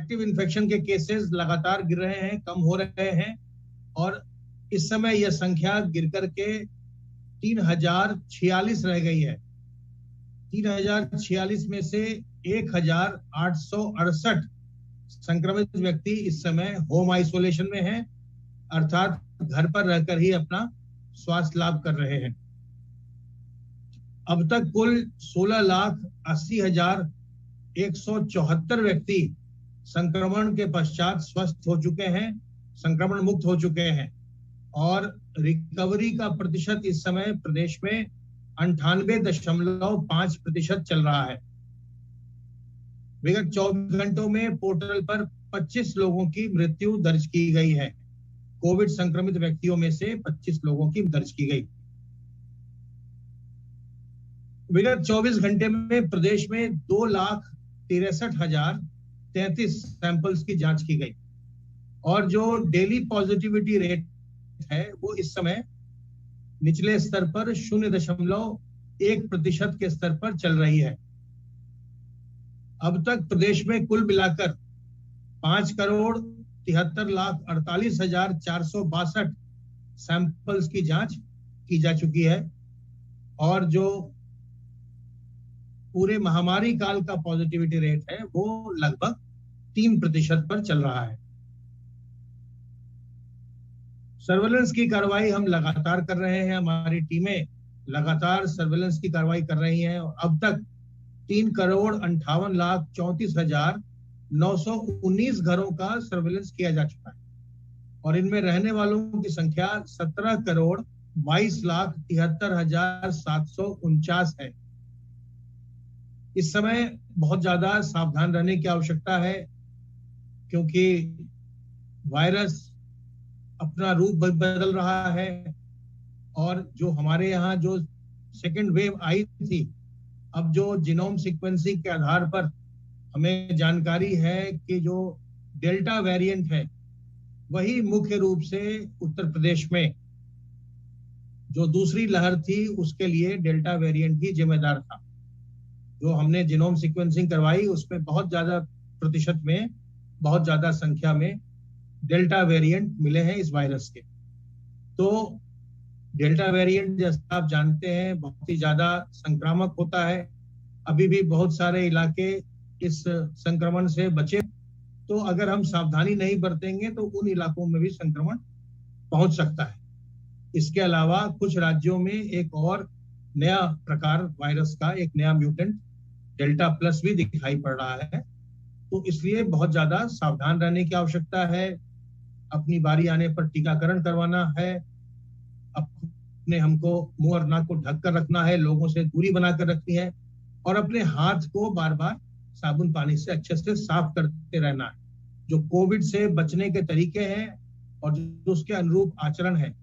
Active infection के cases लगातार गिर रहे हैं, कम हो रहे हैं और इस समय यह संख्या गिर करके 3046 रह गई है। 3046 में से 1868 संक्रमित व्यक्ति इस समय होम आइसोलेशन में हैं, अर्थात घर पर रहकर ही अपना स्वास्थ्य लाभ कर रहे हैं। अब तक कुल 16,80,174 व्यक्ति संक्रमण के पश्चात स्वस्थ हो चुके हैं, संक्रमण मुक्त हो चुके हैं और रिकवरी का प्रतिशत इस समय प्रदेश में 98.5% चल रहा है। विगत 24 घंटों में पोर्टल पर 25 लोगों की मृत्यु दर्ज की गई है। कोविड संक्रमित व्यक्तियों में से 25 लोगों की दर्ज की गई। विगत 24 घंटे में प्रदेश में 2,63,033 सैंपल्स की जांच की गई और जो डेली पॉजिटिविटी रेट है वो इस समय निचले स्तर पर 0.1% के स्तर पर चल रही है। अब तक प्रदेश में कुल मिलाकर 5,73,48,462 सैंपल्स की जांच की जा चुकी है और जो पूरे महामारी काल का पॉजिटिविटी रेट है वो लगभग 3% पर चल रहा है। सर्वेलेंस की कार्रवाई हम लगातार कर रहे हैं, हमारी टीमें लगातार सर्वेलेंस की कार्रवाई कर रही हैं और अब तक 3,58,34,919 घरों का सर्वेलेंस किया जा चुका है और इनमें रहने वालों की संख्या 17,22,73,749 है। इस समय बहुत ज्यादा सावधान रहने की आवश्यकता है क्योंकि वायरस अपना रूप बदल रहा है और जो हमारे यहाँ जो सेकेंड वेव आई थी, अब जो जीनोम सीक्वेंसिंग के आधार पर हमें जानकारी है कि जो डेल्टा वेरिएंट है वही मुख्य रूप से उत्तर प्रदेश में जो दूसरी लहर थी उसके लिए डेल्टा वेरिएंट ही जिम्मेदार था। जो हमने जीनोम सीक्वेंसिंग करवाई उसमें बहुत ज्यादा प्रतिशत में, बहुत ज्यादा संख्या में डेल्टा वेरिएंट मिले हैं इस वायरस के। तो डेल्टा वेरिएंट जैसा आप जानते हैं बहुत ही ज्यादा संक्रामक होता है। अभी भी बहुत सारे इलाके इस संक्रमण से बचे, तो अगर हम सावधानी नहीं बरतेंगे तो उन इलाकों में भी संक्रमण पहुंच सकता है। इसके अलावा कुछ राज्यों में एक और नया प्रकार वायरस का, एक नया म्यूटेंट डेल्टा प्लस भी दिखाई पड़ रहा है। तो इसलिए बहुत ज्यादा सावधान रहने की आवश्यकता है। अपनी बारी आने पर टीकाकरण करवाना है, अपने हमको मुंह और नाक को ढक कर रखना है, लोगों से दूरी बनाकर रखनी है और अपने हाथ को बार बार साबुन पानी से अच्छे से साफ करते रहना है। जो कोविड से बचने के तरीके हैं और जो उसके अनुरूप आचरण है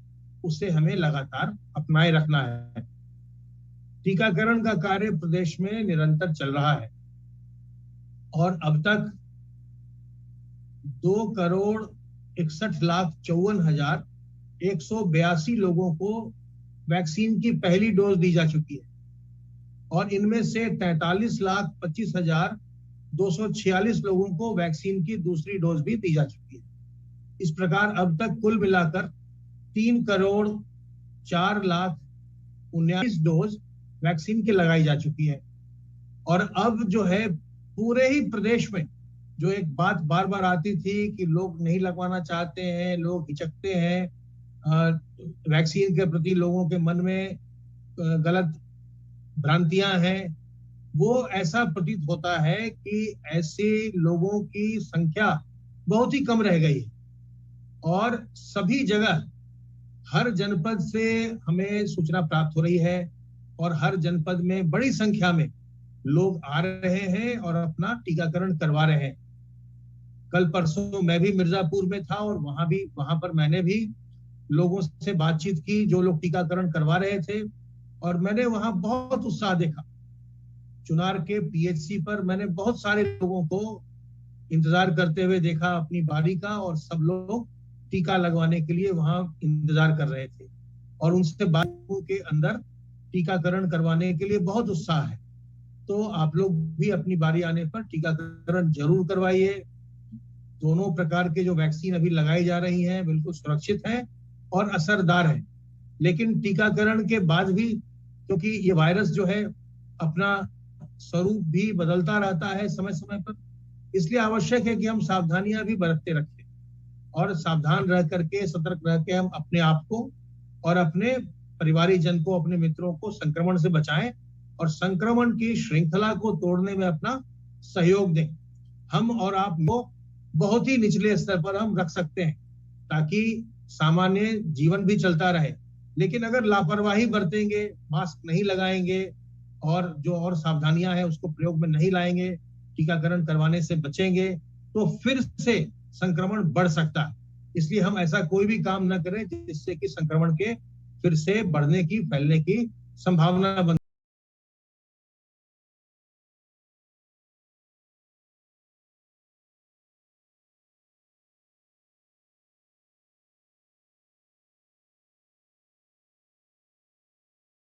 उसे हमें लगातार अपनाए रखना है। टीकाकरण का कार्य प्रदेश में निरंतर चल रहा है और अब तक 2,61,54,182 लोगों को वैक्सीन की पहली डोज दी जा चुकी है और इनमें से 43,25,246 लोगों को वैक्सीन की दूसरी डोज भी दी जा चुकी है। इस प्रकार अब तक कुल मिलाकर 3,04,19,000 डोज वैक्सीन की लगाई जा चुकी है। और अब जो है पूरे ही प्रदेश में जो एक बात बार बार आती थी कि लोग नहीं लगवाना चाहते हैं, लोग हिचकते हैं, वैक्सीन के प्रति लोगों के मन में गलत भ्रांतियां हैं, वो ऐसा प्रतीत होता है कि ऐसे लोगों की संख्या बहुत ही कम रह गई है और सभी जगह हर जनपद से हमें सूचना प्राप्त हो रही है और हर जनपद में बड़ी संख्या में लोग आ रहे हैं और अपना टीकाकरण करवा रहे हैं। कल परसों मैं भी मिर्जापुर में था और वहां पर मैंने भी लोगों से बातचीत की जो लोग टीकाकरण करवा रहे थे और मैंने वहां बहुत उत्साह देखा। चुनार के पीएचसी पर मैंने बहुत सारे लोगों को इंतजार करते हुए देखा अपनी बारी का और सब लोग टीका लगवाने के लिए वहां इंतजार कर रहे थे और उनसे बातों के अंदर टीकाकरण करवाने के लिए बहुत उत्साह है। तो आप लोग भी अपनी बारी आने पर टीकाकरण जरूर करवाइए दोनों प्रकार के जो वैक्सीन अभी लगाई जा रही हैं बिल्कुल सुरक्षित हैं और असरदार हैं। लेकिन टीकाकरण के बाद भी, क्योंकि ये वायरस जो है अपना स्वरूप भी बदलता रहता है समय समय पर, इसलिए आवश्यक है कि हम सावधानियां भी बरतते रखें और सावधान रह करके, सतर्क रह के हम अपने आप को और अपने परिवारीजन को, अपने मित्रों को संक्रमण से बचाएं और संक्रमण की श्रृंखला को तोड़ने में अपना सहयोग दें। हम और आप को बहुत ही निचले स्तर पर हम रख सकते हैं ताकि सामान्य जीवन भी चलता रहे। लेकिन अगर लापरवाही बरतेंगे, मास्क नहीं लगाएंगे और जो और सावधानियां हैं उसको प्रयोग में नहीं लाएंगे, टीकाकरण करवाने से बचेंगे, तो फिर से संक्रमण बढ़ सकता है। इसलिए हम ऐसा कोई भी काम न करें जिससे कि संक्रमण के फिर से बढ़ने की, फैलने की संभावना बन